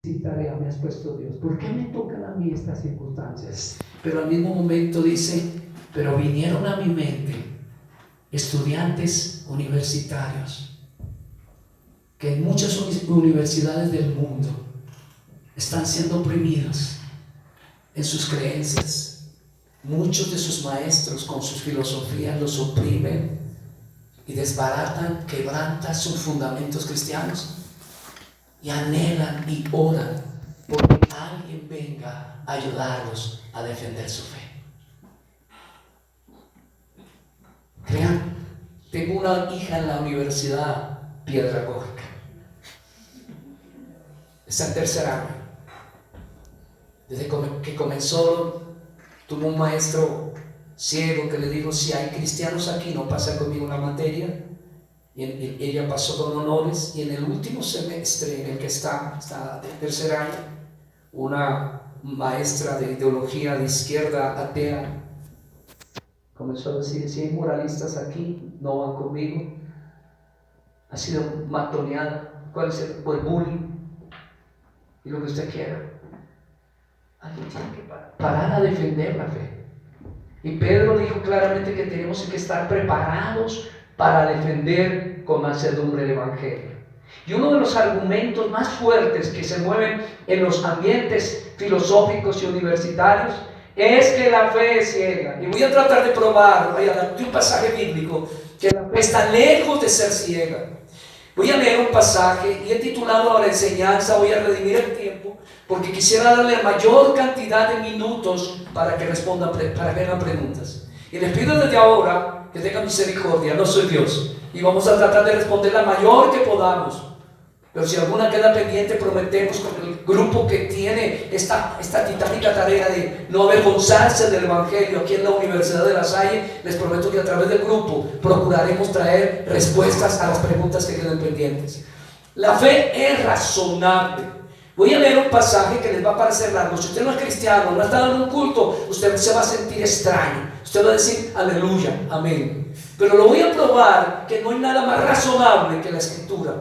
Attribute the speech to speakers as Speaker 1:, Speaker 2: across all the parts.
Speaker 1: tarea me has puesto Dios? ¿Por qué me tocan a mí estas circunstancias? Pero al mismo momento dice, pero vinieron a mi mente estudiantes universitarios que en muchas universidades del mundo están siendo oprimidos en sus creencias. Muchos de sus maestros con sus filosofías los oprimen y desbaratan, quebrantan sus fundamentos cristianos, y anhelan y oran porque alguien venga a ayudarlos a defender su fe. Crean, tengo una hija en la Universidad Pedagógica, está en tercer año. Desde que comenzó, tuvo un maestro ciego que le dijo: si hay cristianos aquí, no pasa conmigo una materia. Y ella pasó con honores, y en el último semestre en el que está de tercer año, una maestra de ideología de izquierda atea comenzó a decir: si hay moralistas aquí, no van conmigo. Ha sido matoneada. ¿Cuál es el bullying? Y lo que usted quiera. Alguien tiene que parar a defender la fe. Y Pedro dijo claramente que tenemos que estar preparados para defender con mansedumbre el Evangelio. Y uno de los argumentos más fuertes que se mueven en los ambientes filosóficos y universitarios es que la fe es ciega. Y voy a tratar de probar, voy a dar un pasaje bíblico, que la fe está lejos de ser ciega. Voy a leer un pasaje y he titulado a la enseñanza, voy a redimir el tiempo, porque quisiera darle la mayor cantidad de minutos para que respondan, para que hagan preguntas. Y les pido desde ahora que tengan misericordia, no soy Dios, y vamos a tratar de responder la mayor que podamos. Pero si alguna queda pendiente, prometemos con el grupo que tiene esta titánica tarea de no avergonzarse del Evangelio aquí en la Universidad de La Salle, les prometo que a través del grupo procuraremos traer respuestas a las preguntas que queden pendientes. La fe es razonable. Voy a leer un pasaje que les va a parecer largo. Si usted no es cristiano, no ha estado en un culto, usted se va a sentir extraño. Usted va a decir aleluya, amén. Pero lo voy a probar que no hay nada más razonable que la Escritura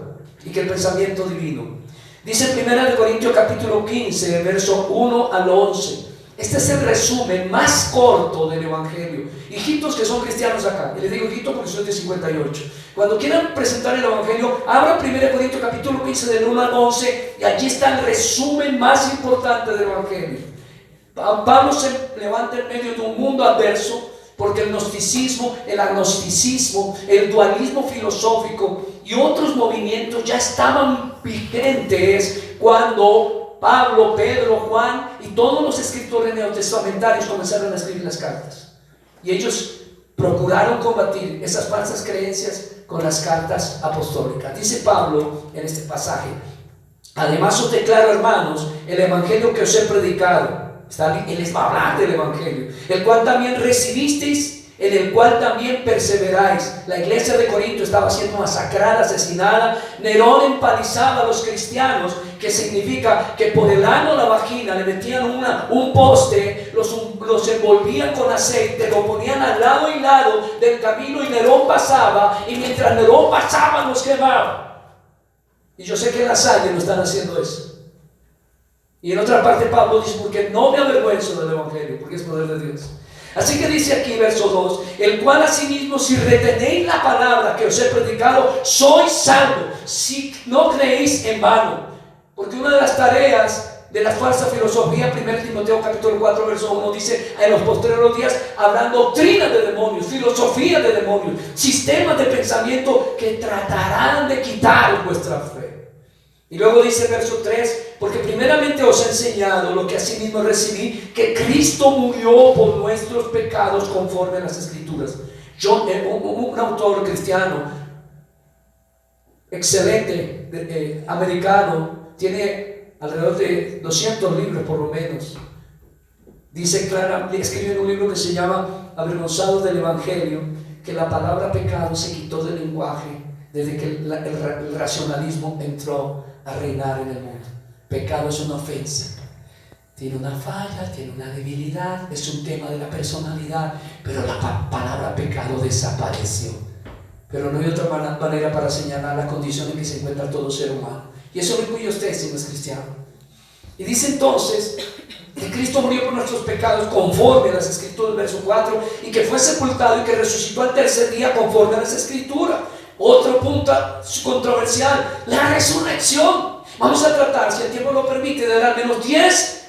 Speaker 1: y que el pensamiento divino. Dice en 1 Corintios capítulo 15, verso 1 al 11. Este es el resumen más corto del Evangelio. Hijitos que son cristianos acá, y les digo hijito porque soy de 58. Cuando quieran presentar el Evangelio, abran 1 Corintios capítulo 15 del 1 al 11, y allí está el resumen más importante del Evangelio. Pablo se levanta en medio de un mundo adverso, porque el gnosticismo, el agnosticismo, el dualismo filosófico y otros movimientos ya estaban vigentes cuando Pablo, Pedro, Juan y todos los escritores neotestamentarios comenzaron a escribir las cartas. Y ellos procuraron combatir esas falsas creencias con las cartas apostólicas. Dice Pablo en este pasaje: además os declaro, hermanos, el evangelio que os he predicado. Él les va a hablar del Evangelio, el cual también recibisteis, en el cual también perseveráis. La iglesia de Corinto estaba siendo masacrada, asesinada. Nerón empalizaba a los cristianos, que significa que por el ano la vagina le metían un poste, los envolvían con aceite, lo ponían al lado y lado del camino, y Nerón pasaba, y mientras Nerón pasaba los quemaba. Y yo sé que en La Salle no están haciendo eso. Y en otra parte Pablo dice: porque no me avergüenzo del Evangelio, porque es poder de Dios. Así que dice aquí verso 2: el cual asimismo, si retenéis la palabra que os he predicado, sois salvos, si no creéis en vano. Porque una de las tareas de la falsa filosofía, 1 Timoteo capítulo 4 verso 1 dice: en los postreros días habrán doctrinas de demonios, filosofía de demonios, sistemas de pensamiento que tratarán de quitar vuestra fe. Y luego dice verso 3: porque primeramente os he enseñado lo que asimismo recibí, que Cristo murió por nuestros pecados conforme a las Escrituras. Un autor cristiano excelente, americano, tiene alrededor de 200 libros por lo menos. Dice claramente, escribe en un libro que se llama Avergonzados del Evangelio, que la palabra pecado se quitó del lenguaje desde que el racionalismo entró a reinar en el mundo. Pecado es una ofensa, tiene una falla, tiene una debilidad, es un tema de la personalidad, pero la palabra pecado desapareció. Pero no hay otra manera para señalar la condición en que se encuentra todo ser humano. Y eso lo incluye usted si no es cristiano. Y dice entonces que Cristo murió por nuestros pecados conforme a las Escrituras, verso 4, y que fue sepultado y que resucitó al tercer día conforme a las Escrituras. Otro punto controversial, la resurrección. Vamos a tratar, si el tiempo lo permite, de dar al menos 10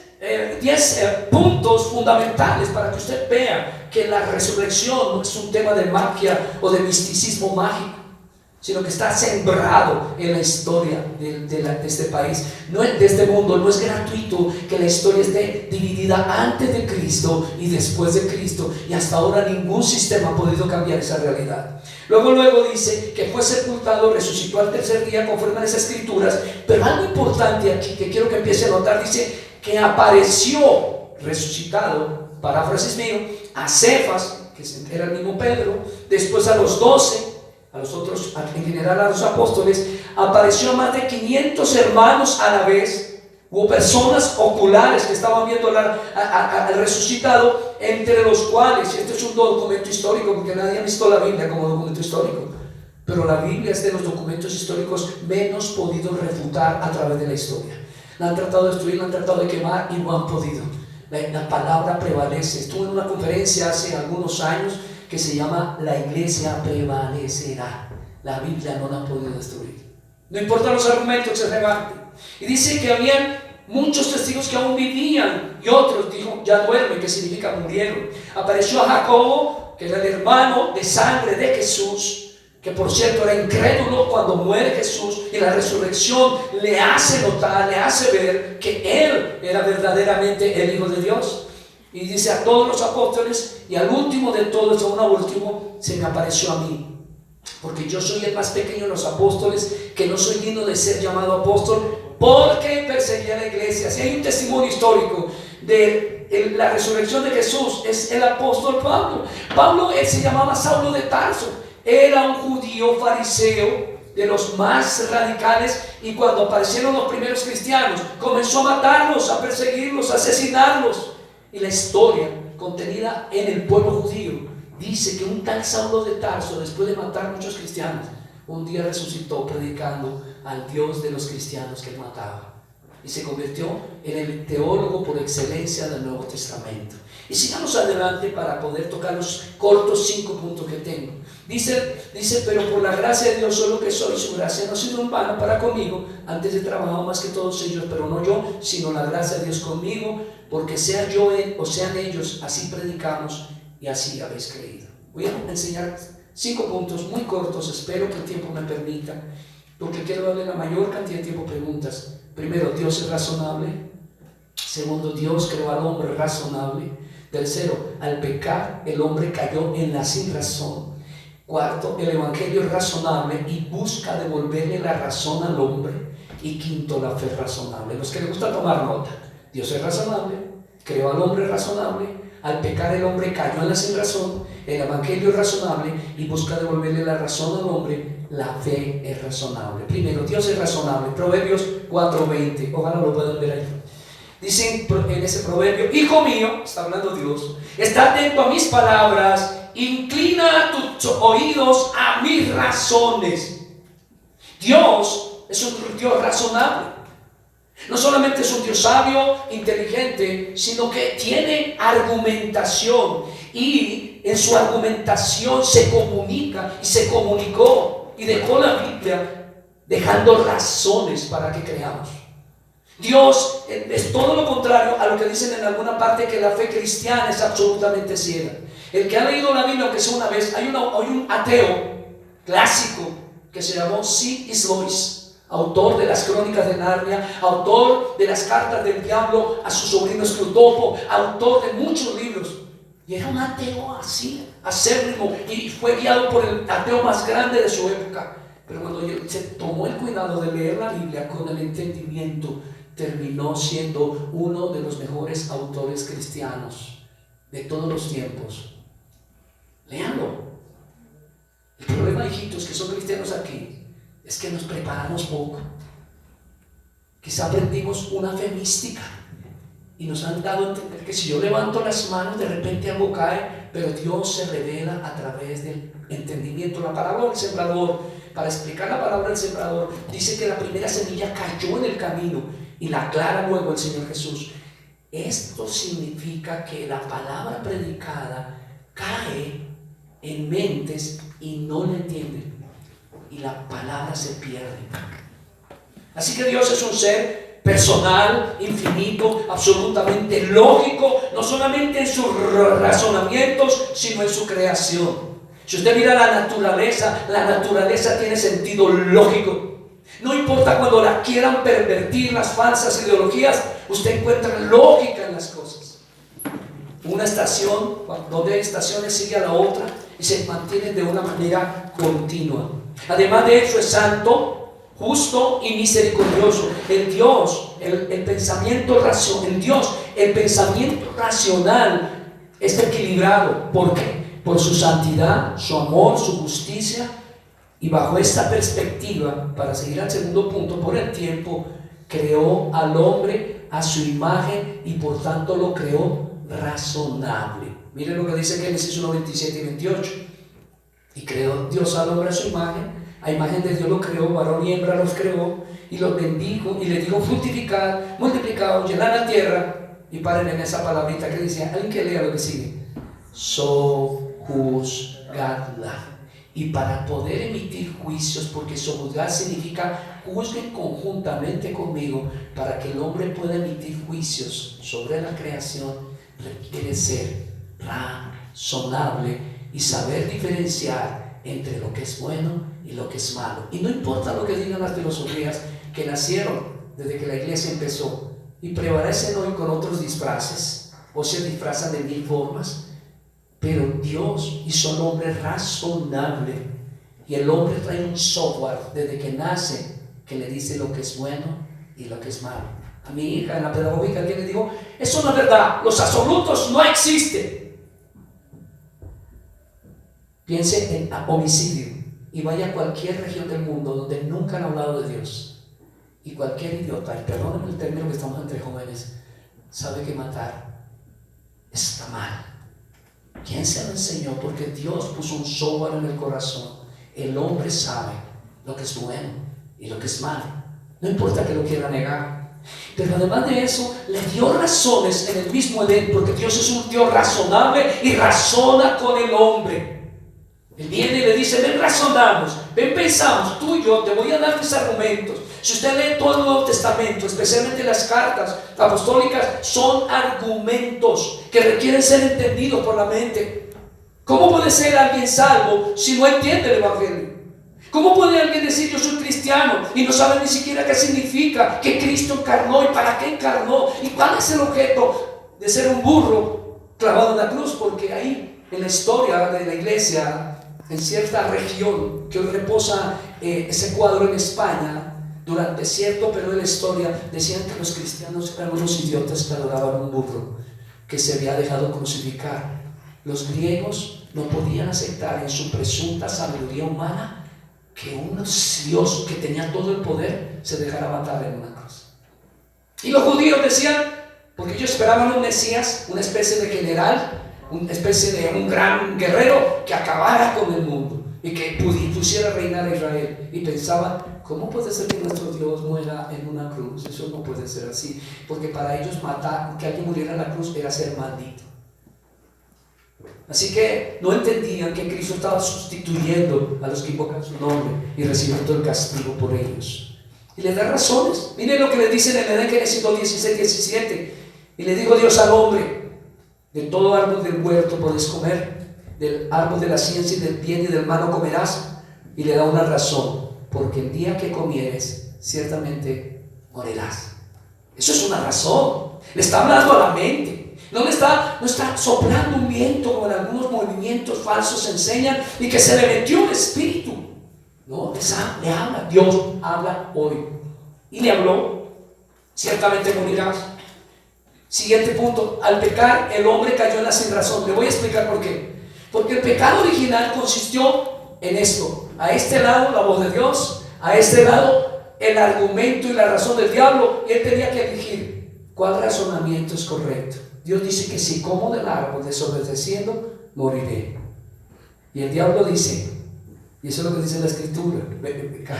Speaker 1: puntos fundamentales para que usted vea que la resurrección no es un tema de magia o de misticismo mágico, sino que está sembrado en la historia de este país, no de este mundo. No es gratuito que la historia esté dividida antes de Cristo y después de Cristo, y hasta ahora ningún sistema ha podido cambiar esa realidad. Luego dice que fue sepultado, resucitó al tercer día conforme a las Escrituras. Pero algo importante aquí que quiero que empiece a notar, dice que apareció resucitado, paráfrasis mío, a Cefas, que era el mismo Pedro, después a los 12, a los otros, en general a los apóstoles, apareció a más de 500 hermanos a la vez. Hubo personas oculares que estaban viendo al resucitado, entre los cuales, y esto es un documento histórico, porque nadie ha visto la Biblia como documento histórico, pero la Biblia es de los documentos históricos menos podidos refutar a través de la historia. La han tratado de destruir, la han tratado de quemar y no han podido. La palabra prevalece. Estuve en una conferencia hace algunos años que se llama La Iglesia prevalecerá. La Biblia no la han podido destruir. No importa los argumentos que se levanten. Y dice que habían muchos testigos que aún vivían, y otros, dijo, ya duermen, que significa murieron. Apareció a Jacobo, que era el hermano de sangre de Jesús, que por cierto era incrédulo cuando muere Jesús, y la resurrección le hace notar, le hace ver que él era verdaderamente el Hijo de Dios. Y dice a todos los apóstoles, y al último de todos, aún al último, se me apareció a mí, porque yo soy el más pequeño de los apóstoles, que no soy digno de ser llamado apóstol, porque perseguía a la iglesia. Si hay un testimonio histórico de la resurrección de Jesús, es el apóstol Pablo. Pablo, él se llamaba Saulo de Tarso, era un judío fariseo de los más radicales, y cuando aparecieron los primeros cristianos, comenzó a matarlos, a perseguirlos, a asesinarlos. Y la historia contenida en el pueblo judío dice que un tal Saulo de Tarso, después de matar a muchos cristianos, un día resucitó predicando al Dios de los cristianos que él mataba, y se convirtió en el teólogo por excelencia del Nuevo Testamento. Y sigamos adelante para poder tocar los cortos 5 puntos que tengo. Dice, pero por la gracia de Dios soy lo que soy, su gracia no ha sido en vano para conmigo. Antes he trabajado más que todos ellos, pero no yo, sino la gracia de Dios conmigo, porque sea yo él o sean ellos, así predicamos y así habéis creído. Voy a enseñar 5 puntos muy cortos, espero que el tiempo me permita, porque quiero darle la mayor cantidad de tiempo a preguntas. Primero, Dios es razonable. Segundo, Dios creó al hombre razonable. Tercero, al pecar el hombre cayó en la sin razón. Cuarto, el evangelio es razonable y busca devolverle la razón al hombre. Y quinto, la fe razonable. Los que les gusta tomar nota: Dios es razonable, creó al hombre razonable, al pecar el hombre cayó en la sin razón, el evangelio es razonable y busca devolverle la razón al hombre, la fe es razonable. Primero, Dios es razonable. Proverbios 4:20, ojalá lo puedan ver ahí. Dice en ese proverbio: hijo mío, está hablando Dios, está atento a mis palabras, inclina tus oídos a mis razones. Dios es un Dios razonable. No solamente es un Dios sabio, inteligente, sino que tiene argumentación, y en su argumentación se comunica y se comunicó y dejó la Biblia dejando razones para que creamos. Dios es todo lo contrario a lo que dicen en alguna parte, que la fe cristiana es absolutamente ciega. El que ha leído la Biblia, aunque sea una vez, hay un ateo clásico que se llamó C.S. Lewis, autor de las Crónicas de Narnia, autor de las Cartas del Diablo a su sobrino Escrutopo, autor de muchos libros. Y era un ateo así, acérrimo, y fue guiado por el ateo más grande de su época. Pero cuando se tomó el cuidado de leer la Biblia con el entendimiento, terminó siendo uno de los mejores autores cristianos de todos los tiempos. Léanlo. El problema, hijitos que son cristianos aquí, es que nos preparamos poco. Quizá aprendimos una fe mística y nos han dado a entender que si yo levanto las manos, de repente algo cae, pero Dios se revela a través del entendimiento. La parábola del sembrador, para explicar la palabra del sembrador, dice que la primera semilla cayó en el camino, y la aclara luego el Señor Jesús. Esto significa que la palabra predicada cae en mentes y no la entienden, y la palabra se pierde. Así que Dios es un ser personal, infinito, absolutamente lógico, no solamente en sus razonamientos, sino en su creación. Si usted mira la naturaleza tiene sentido lógico. No importa cuando la quieran pervertir las falsas ideologías, usted encuentra lógica en las cosas. Una estación, donde hay estaciones, sigue a la otra y se mantienen de una manera continua. Además de eso, es santo, justo y misericordioso. El pensamiento racional es equilibrado. ¿Por qué? Por su santidad, su amor, su justicia. Y bajo esta perspectiva, para seguir al segundo punto, por el tiempo, creó al hombre a su imagen y por tanto lo creó razonable. Miren lo que dice Génesis 1, 27 y 28. Y creó Dios al hombre a su imagen. A imagen de Dios lo creó, varón y hembra los creó, y los bendijo y les dijo: fructificad, multiplicaos, llenad la tierra. Y paren en esa palabrita que dice, alguien que lea lo que sigue: sojuzgadla. Y para poder emitir juicios, porque sojuzgar significa juzguen conjuntamente conmigo, para que el hombre pueda emitir juicios sobre la creación, requiere ser razonable y saber diferenciar entre lo que es bueno y lo que es malo. Y no importa lo que digan las filosofías que nacieron desde que la iglesia empezó y prevalecen hoy con otros disfraces o se disfrazan de mil formas, pero Dios hizo al hombre razonable, y el hombre trae un software desde que nace que le dice lo que es bueno y lo que es malo. A mi hija en la pedagógica alguien le dijo: eso no es verdad, los absolutos no existen. Piense en homicidio y vaya a cualquier región del mundo donde nunca han hablado de Dios, y cualquier idiota, y perdónenme el término que estamos entre jóvenes, sabe que matar está mal. ¿Quién se lo enseñó? Porque Dios puso un software en el corazón. El hombre sabe lo que es bueno y lo que es malo, no importa que lo quiera negar. Pero además de eso, le dio razones en el mismo Edén, porque Dios es un Dios razonable y razona con el hombre. Él viene y le dice: ven, razonamos, ven, pensamos, tú y yo, te voy a dar mis argumentos. Si usted lee todo el Nuevo Testamento, especialmente las cartas apostólicas, son argumentos que requieren ser entendidos por la mente. ¿Cómo puede ser alguien salvo si no entiende el Evangelio? ¿Cómo puede alguien decir yo soy cristiano y no sabe ni siquiera qué significa que Cristo encarnó y para qué encarnó y cuál es el objeto de ser un burro clavado en la cruz? Porque ahí, en la historia de la iglesia, en cierta región que hoy reposa ese cuadro en España, durante cierto periodo de la historia, decían que los cristianos eran unos idiotas que adoraban un burro que se había dejado crucificar. Los griegos no podían aceptar en su presunta sabiduría humana que un Dios que tenía todo el poder se dejara matar en una cruz. Y los judíos decían, porque ellos esperaban un Mesías, una especie de general, una especie de un gran guerrero que acabara con el mundo y que pusiera reinar a Israel, y pensaban: ¿cómo puede ser que nuestro Dios muera en una cruz? Eso no puede ser así, porque para ellos matar, que alguien muriera en la cruz, era ser maldito. Así que no entendían que Cristo estaba sustituyendo a los que invocan su nombre y recibiendo el castigo por ellos. Y les da razones. Miren lo que le dice en el Edén, Génesis 2, 16, 17. Y le dijo Dios al hombre: de todo árbol del huerto podés comer, del árbol de la ciencia y del bien y del mal no comerás. Y le da una razón: porque el día que comieres, ciertamente morirás. Eso es una razón. Le está hablando a la mente. No está soplando un viento como en algunos movimientos falsos enseñan, y que se le metió un espíritu. No, le habla. Dios habla hoy. Y le habló: ciertamente morirás. Siguiente punto: al pecar, el hombre cayó en la sinrazón. Le voy a explicar por qué. Porque el pecado original consistió en esto: a este lado la voz de Dios, a este lado el argumento y la razón del diablo, y él tenía que elegir cuál razonamiento es correcto. Dios dice que si como del árbol desobedeciendo, moriré. Y el diablo dice, y eso es lo que dice la escritura,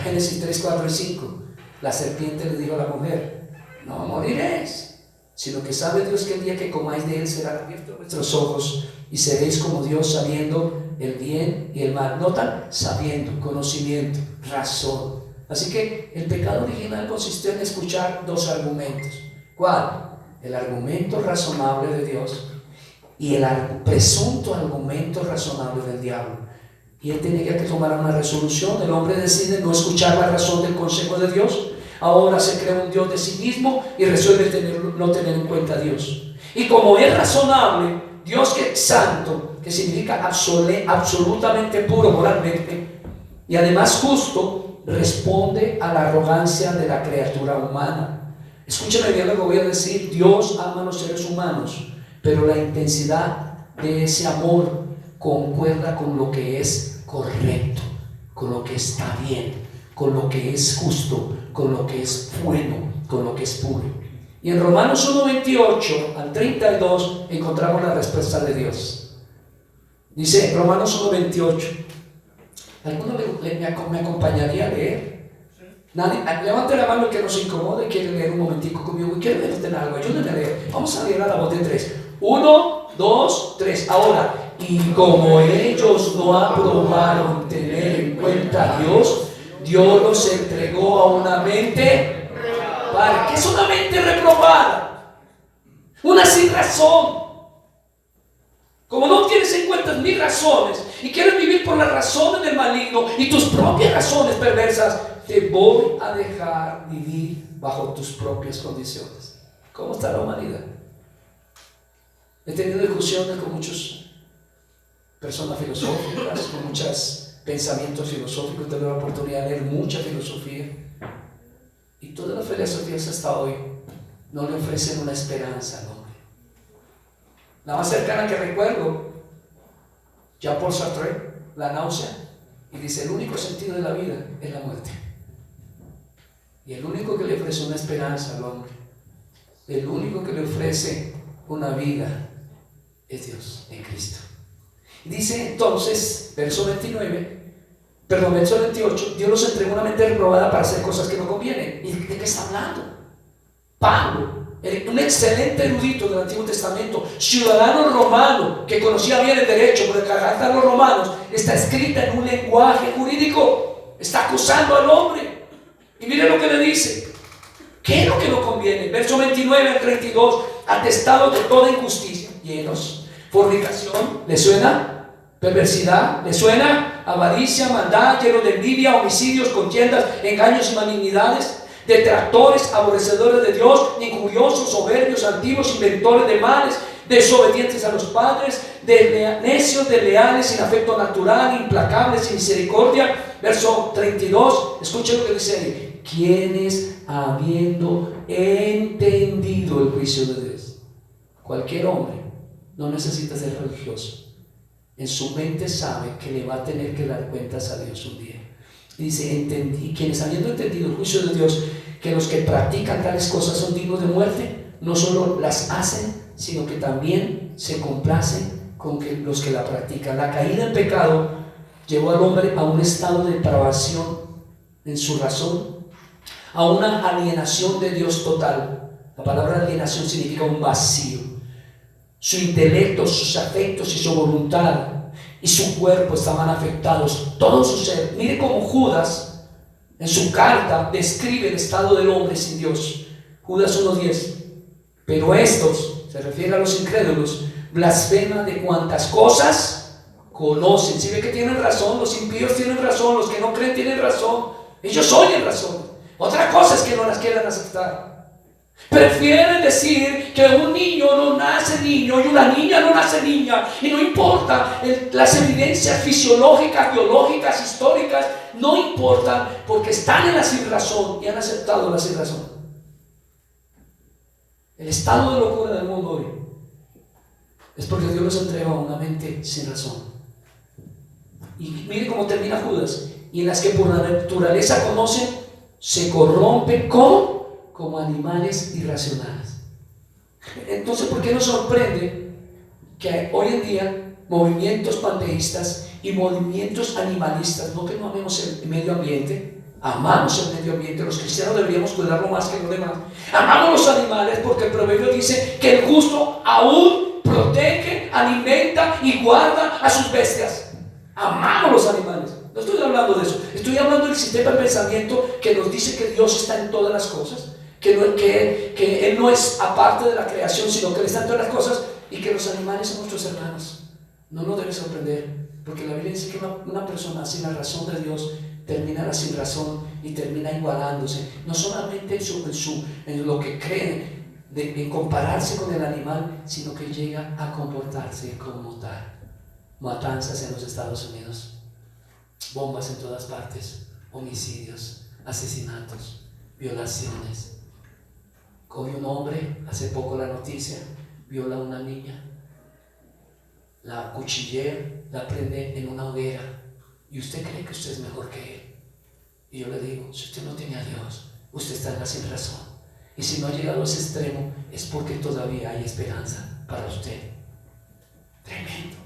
Speaker 1: Génesis 3, 4 y 5, la serpiente le dijo a la mujer: no moriréis, sino que sabe Dios que el día que comáis de él serán abiertos vuestros ojos y seréis como Dios, sabiendo el bien y el mal. Notan, sabiendo, conocimiento, razón. Así que el pecado original consistió en escuchar dos argumentos. ¿Cuál? El argumento razonable de Dios y el presunto argumento razonable del diablo. Y él tenía que tomar una resolución. El hombre decide no escuchar la razón del consejo de Dios. Ahora se crea un Dios de sí mismo y resuelve no tener en cuenta a Dios. Y como es razonable, Dios que es santo, que significa absolutamente puro moralmente, y además justo, responde a la arrogancia de la criatura humana. Escúchame bien lo que voy a decir. Dios ama a los seres humanos, pero la intensidad de ese amor concuerda con lo que es correcto, con lo que está bien, con lo que es justo, con lo que es bueno, con lo que es puro. Y en Romanos 1:28 al 32 encontramos la respuesta de Dios. Dice Romanos 1:28. ¿Alguno me acompañaría a leer? Nadie, levante la mano el que nos incomode y quiere leer un momentico conmigo. Y quiere leer algo, ayúdenme a leer. Vamos a leer a la voz de 3. 1, 2, 3. Ahora, y como ellos no aprobaron tener en cuenta a Dios, Dios los entregó a una mente. ¿Para qué es una mente reprobada? Una sin razón. Como no tienes en cuenta mis razones y quieres vivir por las razones del maligno y tus propias razones perversas, te voy a dejar vivir bajo tus propias condiciones. ¿Cómo está la humanidad? He tenido discusiones con muchas personas filosóficas, con muchos pensamientos filosóficos. He tenido la oportunidad de leer mucha filosofía. Y todas las filosofías hasta hoy no le ofrecen una esperanza al hombre. La más cercana que recuerdo, Jean-Paul Sartre, La náusea, y dice: el único sentido de la vida es la muerte. Y el único que le ofrece una esperanza al hombre, el único que le ofrece una vida, es Dios en Cristo. Y dice entonces, verso 28, Dios los entregó una mente reprobada para hacer cosas que no convienen. ¿Y de qué está hablando? Pablo, un excelente erudito del Antiguo Testamento, ciudadano romano que conocía bien el derecho, porque la carta de los romanos está escrita en un lenguaje jurídico, está acusando al hombre. Y mire lo que le dice. ¿Qué es lo que no conviene? Verso 29 al 32, atestados de toda injusticia, llenos, fornicación, ¿le suena? Perversidad, ¿le suena? Avaricia, maldad, llenos de envidia, homicidios, contiendas, engaños y malignidades, detractores, aborrecedores de Dios, injuriosos, soberbios, antiguos, inventores de males, desobedientes a los padres, necios, desleales, sin afecto natural, implacables, sin misericordia. Verso 32, escuchen lo que dice ahí: quienes habiendo entendido el juicio de Dios. Cualquier hombre no necesita ser religioso. En su mente sabe que le va a tener que dar cuentas a Dios un día. Y dice: y quienes habiendo entendido el juicio de Dios, que los que practican tales cosas son dignos de muerte, no solo las hacen, sino que también se complacen con los que la practican. La caída en pecado llevó al hombre a un estado de depravación en su razón, a una alienación de Dios total. La palabra alienación significa un vacío. Su intelecto, sus afectos y su voluntad y su cuerpo estaban afectados, todo su ser. Mire cómo Judas en su carta describe el estado del hombre sin Dios. Judas 1:10. Pero estos, se refiere a los incrédulos, blasfeman de cuantas cosas conocen. Si ve que tienen razón, los impíos tienen razón, los que no creen tienen razón, ellos oyen razón. Otra cosa es que no las quieran aceptar. Prefieren decir que un niño no nace niño y una niña no nace niña, y no importa las evidencias fisiológicas, biológicas, históricas, no importan, porque están en la sinrazón y han aceptado la sinrazón. El estado de locura del mundo hoy es porque Dios los entregó a una mente sin razón. Y mire cómo termina Judas: y en las que por la naturaleza conocen, se corrompen como animales irracionales. Entonces, ¿por qué nos sorprende que hoy en día movimientos panteístas y movimientos animalistas, no que no amemos el medio ambiente, Amamos el medio ambiente. Los cristianos deberíamos cuidarlo más que los demás. Amamos los animales porque el proverbio dice que el justo aún protege, alimenta y guarda a sus bestias. Amamos los animales. No estoy hablando de eso. Estoy hablando del sistema de pensamiento que nos dice que Dios está en todas las cosas, que Él no es aparte de la creación, sino que Él está en todas las cosas, y que los animales son nuestros hermanos. No nos debe sorprender, porque la Biblia dice que una persona sin la razón de Dios termina sin razón y termina igualándose, no solamente en lo que cree, en compararse con el animal, sino que llega a comportarse como tal. Matanzas en los Estados Unidos, bombas en todas partes, homicidios, asesinatos, violaciones. Coge un hombre, hace poco la noticia, viola a una niña, la cuchillea, la prende en una hoguera, y usted cree que usted es mejor que él. Y yo le digo, si usted no tiene a Dios, usted está en la sin razón. Y si no ha llegado a ese extremo, es porque todavía hay esperanza para usted. Tremendo.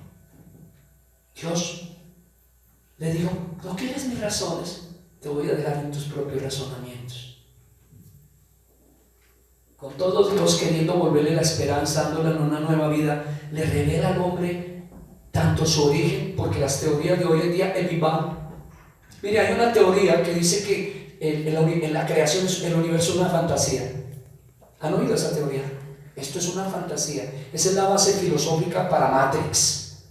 Speaker 1: Dios le dijo, ¿no quieres mis razones? Te voy a dejar en tus propios razonamientos. Con todo Dios queriendo volverle la esperanza, dándole una nueva vida, le revela al hombre tanto su origen, porque las teorías de hoy en día, el Big Bang. Mire, hay una teoría que dice que en la creación el universo es una fantasía. ¿Han oído esa teoría? Esto es una fantasía. Esa es la base filosófica para Matrix.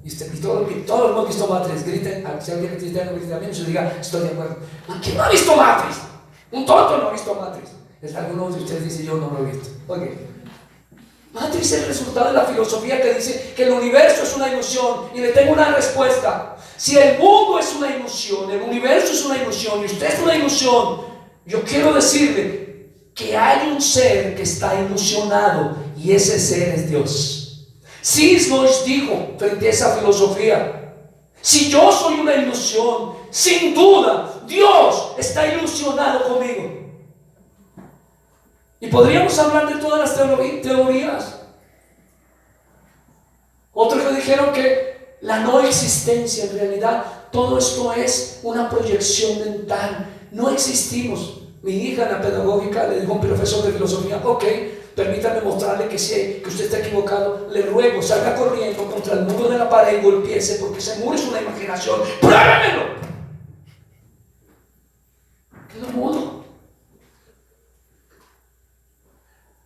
Speaker 1: Y todos hemos visto Matrix. Griten, si alguien cristiano grita bien, yo diga, estoy de acuerdo. ¿Quién no ha visto Matrix? Un tonto no ha visto Matrix. Algunos de ustedes dicen, yo no lo he visto. Okay. Matrix es el resultado de la filosofía que dice que el universo es una ilusión. Y le tengo una respuesta. Si el mundo es una ilusión, el universo es una ilusión y usted es una ilusión, yo quiero decirle que hay un ser que está ilusionado y ese ser es Dios. Cisnos dijo frente a esa filosofía, si yo soy una ilusión, sin duda Dios está ilusionado conmigo. Y podríamos hablar de todas las teorías. Otros que dijeron que la no existencia, en realidad todo esto es una proyección mental, no existimos. Mi hija en la pedagógica le dijo a un profesor de filosofía, ok, permítame mostrarle que usted está equivocado, le ruego, salga corriendo contra el muro de la pared y golpiese, porque ese muro es una imaginación, ¡pruébemelo! Quedó mudo.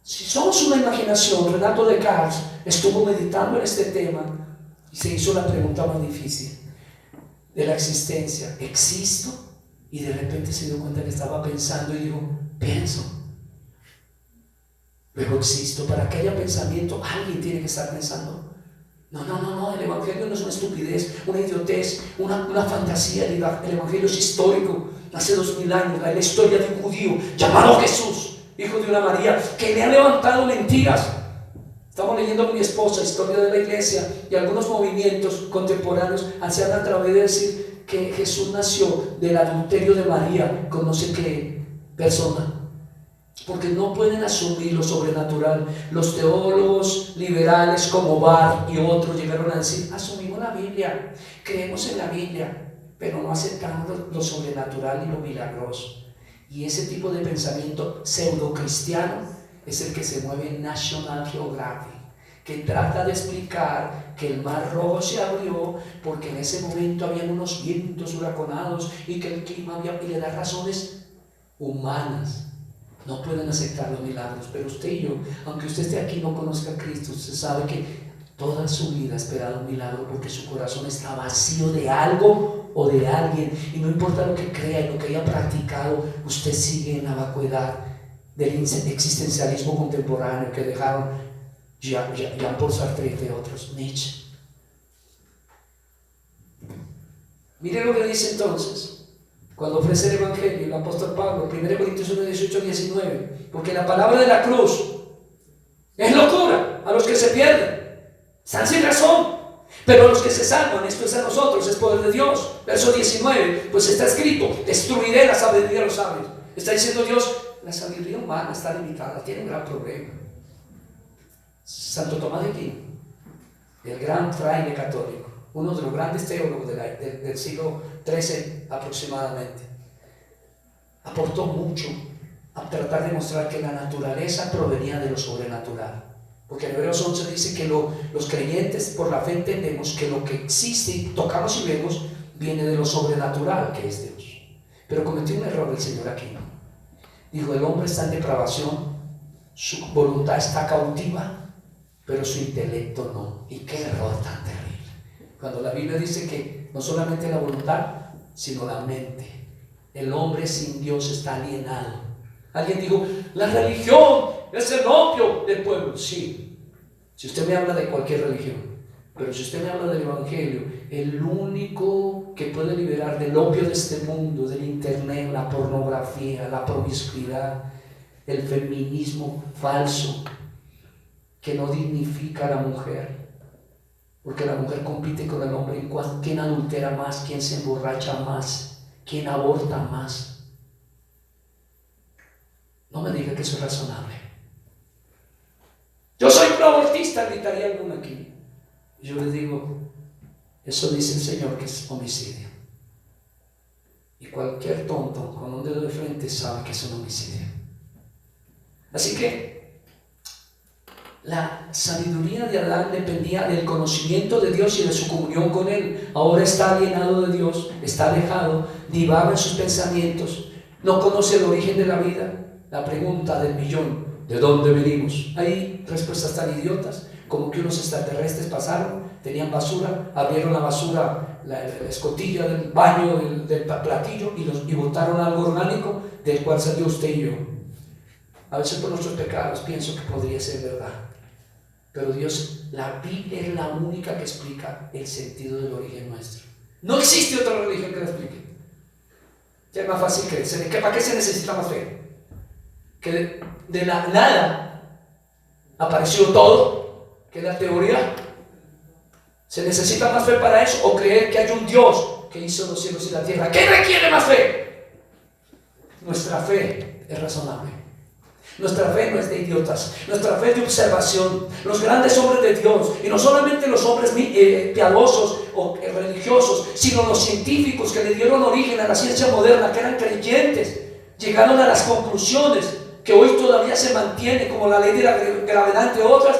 Speaker 1: Si somos una imaginación, Renato Descartes estuvo meditando en este tema y se hizo la pregunta más difícil de la existencia. ¿Existo? Y de repente se dio cuenta que estaba pensando y dijo, pienso. Luego existo. Para que haya pensamiento, alguien tiene que estar pensando. No, el Evangelio no es una estupidez, una idiotez, una fantasía. El Evangelio es histórico. Hace 2000 años, la historia de un judío llamado Jesús, hijo de una María, que le ha levantado mentiras. Estamos leyendo con mi esposa historia de la iglesia y algunos movimientos contemporáneos hacían a través de decir que Jesús nació del adulterio de María con no sé qué persona, porque no pueden asumir lo sobrenatural. Los teólogos liberales como Barth y otros llegaron a decir, asumimos la Biblia, creemos en la Biblia, pero no aceptamos lo sobrenatural y lo milagroso. Y ese tipo de pensamiento pseudo cristiano es el que se mueve en National Geographic, que trata de explicar que el Mar Rojo se abrió porque en ese momento habían unos vientos huracanados y que el clima había, y le da razones humanas. No pueden aceptar los milagros, pero usted y yo, aunque usted esté aquí y no conozca a Cristo, usted sabe que toda su vida ha esperado un milagro porque su corazón está vacío de algo o de alguien, y no importa lo que crea y lo que haya practicado, usted sigue en la vacuidad del existencialismo contemporáneo que dejaron Jean-Paul Sartre y otros, Nietzsche. Mire lo que dice entonces cuando ofrece el Evangelio el apóstol Pablo, 1 Corintios 1, 18, 19, porque la palabra de la cruz es locura a los que se pierden, están sin razón, pero a los que se salvan, esto es a nosotros, es poder de Dios. Verso 19, pues está escrito, destruiré la sabiduría de los sabios. Está diciendo Dios, la sabiduría humana está limitada, tiene un gran problema. Santo Tomás de Aquino, el gran fraile católico, uno de los grandes teólogos del siglo XIII aproximadamente, aportó mucho a tratar de mostrar que la naturaleza provenía de lo sobrenatural. Porque en Hebreos 11 dice que los creyentes por la fe entendemos que lo que existe, tocamos y vemos, viene de lo sobrenatural que es Dios. Pero cometió un error el Señor aquí. Dijo, el hombre está en depravación, su voluntad está cautiva, pero su intelecto no. Y qué error tan terrible. Cuando la Biblia dice que no solamente la voluntad, sino la mente. El hombre sin Dios está alienado. Alguien dijo, la religión es el opio del pueblo. Sí, si usted me habla de cualquier religión, pero si usted me habla del Evangelio, el único que puede liberar del opio de este mundo, del internet, la pornografía, la promiscuidad, el feminismo falso, que no dignifica a la mujer, porque la mujer compite con el hombre en cuanto quién adultera más, quién se emborracha más, quién aborta más. No me diga que eso es razonable. Yo soy proabortista, gritaría alguno aquí. Yo les digo, eso dice el Señor que es homicidio. Y cualquier tonto con un dedo de frente sabe que es un homicidio. Así que la sabiduría de Adán dependía del conocimiento de Dios y de su comunión con Él. Ahora está alienado de Dios, está alejado, divaga en sus pensamientos, no conoce el origen de la vida. La pregunta del millón, ¿de dónde venimos? Hay respuestas tan idiotas como que unos extraterrestres pasaron, tenían basura, abrieron la basura, la escotilla del baño, del platillo y botaron algo orgánico del cual salió usted y yo. A veces por nuestros pecados pienso que podría ser verdad, pero Dios, la Biblia es la única que explica el sentido del origen nuestro. No existe otra religión que la explique. Ya es más fácil creer. ¿Para qué se necesita más fe? Que de la nada apareció todo, que la teoría. ¿Se necesita más fe para eso o creer que hay un Dios que hizo los cielos y la tierra? ¿Qué requiere más fe? Nuestra fe es razonable. Nuestra fe no es de idiotas, nuestra fe es de observación. Los grandes hombres de Dios, y no solamente los hombres piadosos o religiosos, sino los científicos que le dieron origen a la ciencia moderna, que eran creyentes, llegaron a las conclusiones que hoy todavía se mantiene, como la ley de la gravedad, entre otras,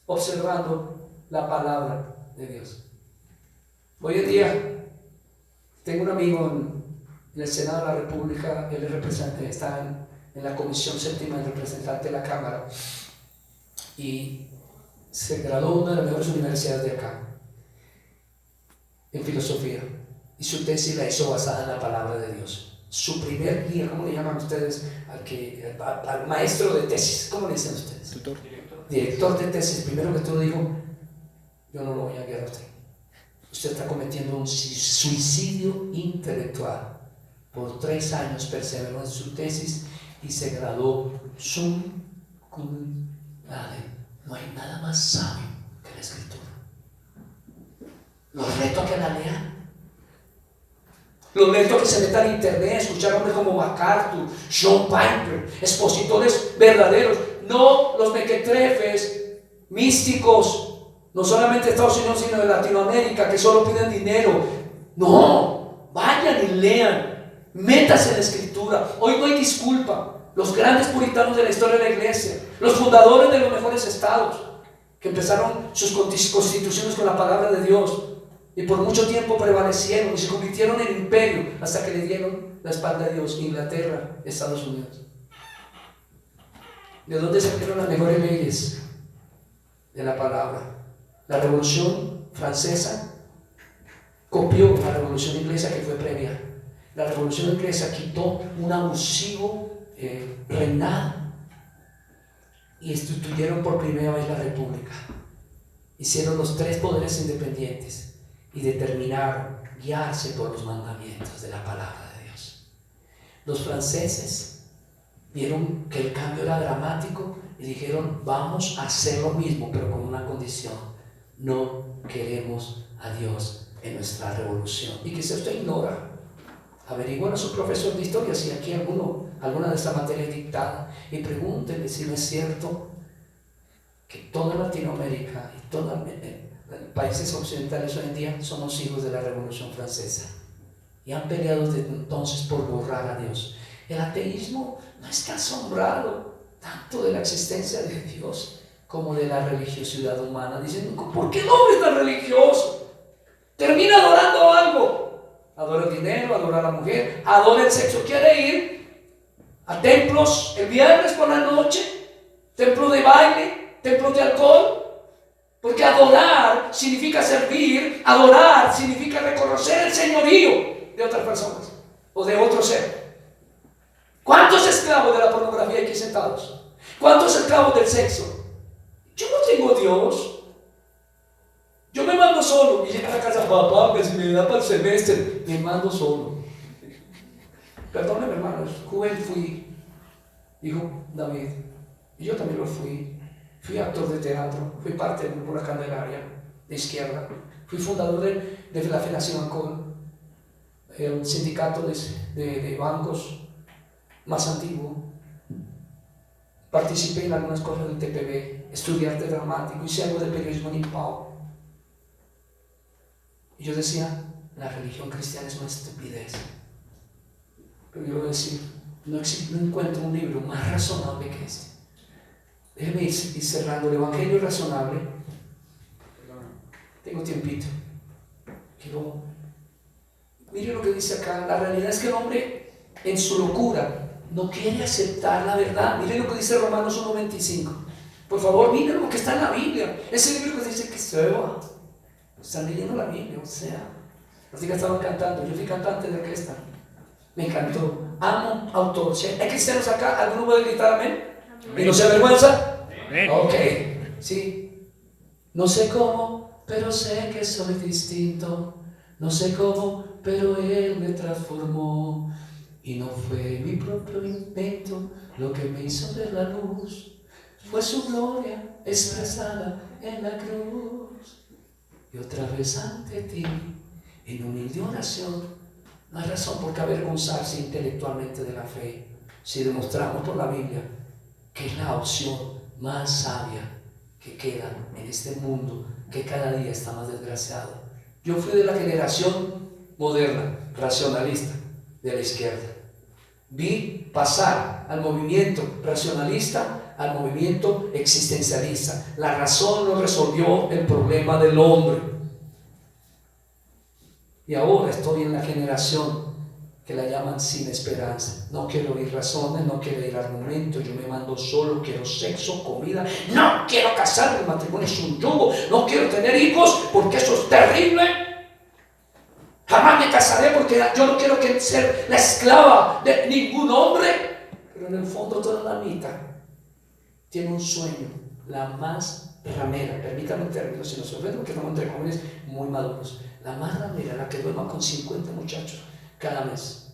Speaker 1: observando la palabra de Dios. Hoy en día tengo un amigo en el Senado de la República, él es representante, está en la Comisión Séptima del representante de la Cámara y se graduó de una de las mejores universidades de acá en filosofía, y su tesis la hizo basada en la palabra de Dios. Su primer guía, ¿cómo le llaman ustedes al maestro de tesis? ¿Cómo le dicen ustedes? Director de tesis. Primero que todo dijo, yo no lo voy a guiar a usted. Usted está cometiendo un suicidio intelectual. Por 3 años perseveró en su tesis y se graduó sum cum laude. No hay nada más sabio que la Escritura. Los reto a que la lean. Los reto a que se metan en internet, escuchar hombres como MacArthur, John Piper, expositores verdaderos, no los mequetrefes, místicos, no solamente de Estados Unidos, sino de Latinoamérica, que solo piden dinero. No, vayan y lean, métase en la Escritura. Hoy no hay disculpa. Los grandes puritanos de la historia de la iglesia, los fundadores de los mejores estados, que empezaron sus constituciones con la palabra de Dios, y por mucho tiempo prevalecieron y se convirtieron en imperio hasta que le dieron la espalda a Dios. Inglaterra, Estados Unidos. ¿De dónde salieron las mejores leyes? De la palabra. La Revolución Francesa copió la Revolución Inglesa, que fue previa. La Revolución Inglesa quitó un abusivo reinado y instituyeron por primera vez la República. Hicieron los 3 poderes independientes y determinaron guiarse por los mandamientos de la palabra de Dios. Los franceses vieron que el cambio era dramático y dijeron, vamos a hacer lo mismo, pero con una condición: no queremos a Dios en nuestra revolución. Y quizá usted ignora, averigüen a su profesor de historia si aquí alguna de estas materias es dictada, y pregúntenle si no es cierto que toda Latinoamérica y toda países occidentales hoy en día son los hijos de la Revolución Francesa y han peleado desde entonces por borrar a Dios. El ateísmo no está asombrado tanto de la existencia de Dios como de la religiosidad humana. Dicen, ¿por qué el hombre es tan religioso? Termina adorando algo. Adora el dinero, adora a la mujer, adora el sexo. Quiere ir a templos el viernes por la noche, templos de baile, templos de alcohol. Porque adorar significa servir, adorar significa reconocer el señorío de otras personas o de otro ser. ¿Cuántos esclavos de la pornografía hay aquí sentados? ¿Cuántos esclavos del sexo? Yo no tengo Dios. Yo me mando solo. Y llega a la casa, papá, que si me da para el semestre, me mando solo. Perdóneme, hermanos, joven fui, dijo David, y yo también lo fui. Fui actor de teatro, fui parte del grupo La Candelaria de izquierda, fui fundador de la Federación Ancol, el sindicato de bancos más antiguo. Participé en algunas cosas del TPB, estudié arte dramático, hice algo de periodismo en IPAO. Y yo decía, la religión cristiana es una estupidez. Pero yo voy a decir, no encuentro un libro más razonable que este. Déjeme ir cerrando el Evangelio razonable. Tengo tiempito. Mire lo que dice acá. La realidad es que el hombre en su locura no quiere aceptar la verdad. Mire lo que dice Romanos 1:25. Por favor, miren lo que está en la Biblia. Ese libro que dice que se va. Están leyendo la Biblia, o sea. Las chicas estaban cantando. Yo fui cantante de orquesta. Me encantó. Amo autor. ¿Hay cristianos acá? ¿Alguno puede gritar amén? ¿Y no se avergüenza? Ok, sí. No sé cómo, pero sé que soy distinto. No sé cómo, pero Él me transformó. Y no fue mi propio invento lo que me hizo ver la luz. Fue su gloria expresada en la cruz. Y otra vez ante ti, en humilde oración. No hay razón por qué avergonzarse intelectualmente de la fe si demostramos por la Biblia que es la opción más sabia que queda en este mundo que cada día está más desgraciado. Yo fui de la generación moderna, racionalista, de la izquierda. Vi pasar al movimiento racionalista al movimiento existencialista. La razón no resolvió el problema del hombre. Y ahora estoy en la generación que la llaman sin esperanza. No quiero oír razones, no quiero oír argumentos, yo me mando solo, quiero sexo, comida, no quiero casarme, el matrimonio es un yugo, no quiero tener hijos porque eso es terrible. Jamás me casaré porque yo no quiero ser la esclava de ningún hombre. Pero en el fondo toda la mitad tiene un sueño, la más ramera, permítanme el término, si no se ofenden, porque estamos entre jóvenes muy maduros. La más ramera, la que duerma con 50 muchachos cada mes.